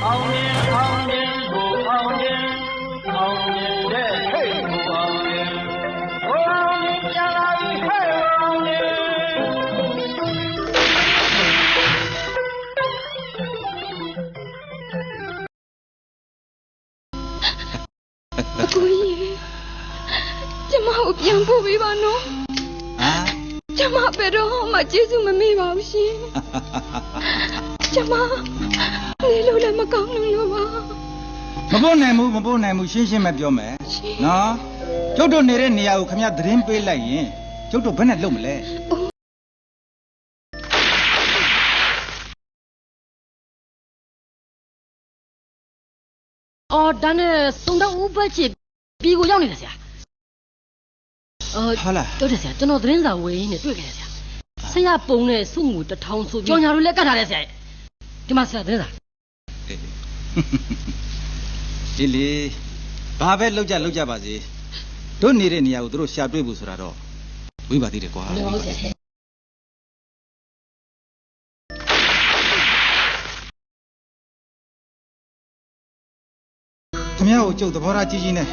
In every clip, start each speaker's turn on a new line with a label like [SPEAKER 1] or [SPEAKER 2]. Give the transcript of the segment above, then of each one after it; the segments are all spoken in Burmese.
[SPEAKER 1] အောင်မြင်အောင်မြင်ကိုအောင်မြင်အောင်မြင်တဲ့ဟဲ့ကိုအောင်မြင်ကိုအောင်မြင်ကြလာပြီဟဲ့အောင်မြင်
[SPEAKER 2] အကိုကြီးကျမကိုပြန်ပို့ပေးပါနော် ကျမဘယ်တော့မှကျေးဇူးမမေ့ပါဘူးရှင်ကျမနေလို့လည်းမကောင်းလို့ပါ
[SPEAKER 3] မပို့နိုင်ဘူးရှင်းရှင်းပဲပြောမယ်နော်ကျုပ်တို့နေတဲ့နေရာကိုခမရသတင်းပေးလိုက်ရင်ကျုပ်တို့ဘယ်နဲ့လုပ်မလဲ
[SPEAKER 4] အော်ဒါနဲ့သုံးတော့ဥပတ်ချစ်ပြီးကိုရောက်နေတယ်ဆရာ
[SPEAKER 3] ဟုတ်လား
[SPEAKER 4] တို့တယ်ဆရာကျွန်တော်သတင်းစာဝေးနဲ့တွေ့ခဲ့တယ်ဆရာဆရာပုံနဲ့စုငူ1000ဆိုပြီးကြော်ညာတို့လည်းကတ်ထားတယ်ဆရာဒီမှာဆရာသတင်းစာ
[SPEAKER 3] ဒီလေဘာပဲလောက်ကြပါစေတို့နေတဲ့နေရာကိုတို့ရှာတွေ့ဖို့ဆိုတာတော့ဝိပါသေးတယ်ကွာ
[SPEAKER 4] ဟုတ်ဆရာ
[SPEAKER 3] ခမရကိုကျုပ်သဘောထားကြီးကြီးနဲ့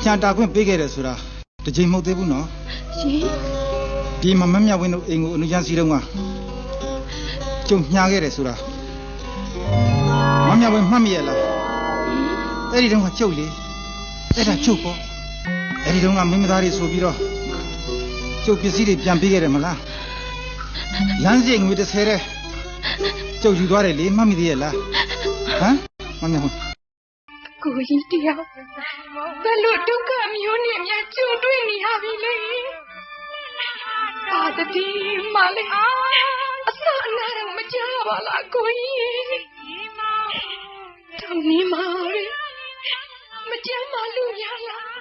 [SPEAKER 3] ညာတာခွင့်ပေးခဲ့တယ်ဆိုတာတစ်ချိန်မဟုတ်သေးဘူးနော်
[SPEAKER 2] ရှင်
[SPEAKER 3] ဒီမမြဝင်းတို့အိမ်ကိုအနုချမ်းစီတုံးကကျုံညာခဲ့တယ်ဆိုတာမမြဝင်းမှတ်မိရလားအဲ့ဒီတုန်းကကျုပ်လေအဲ့ဒါကျုပ်ပေါ့အဲ့ဒီတုန်းကမင်းမသားတွေဆိုပြီးတော့ကျုပ်ပစ္စည်းတွေပြန်ပေးခဲ့တယ်မလားလမ်းစီငွေ30တဲ့ကျုပ်ယူသွားတယ်လေမှတ်မိသေးရဲ့လားဟမ်မမြဝင်း
[SPEAKER 2] ကိုကြီးတရားဘယ်လိုဒုက္ခမျိုးနဲ့များကြုံတွေ့နေရပြီလဲပါတတိမလေးအစအနာတော့မကြပါလားကိုကြီးတောင်းနေမှာမကြမ်းပါလို့ရလား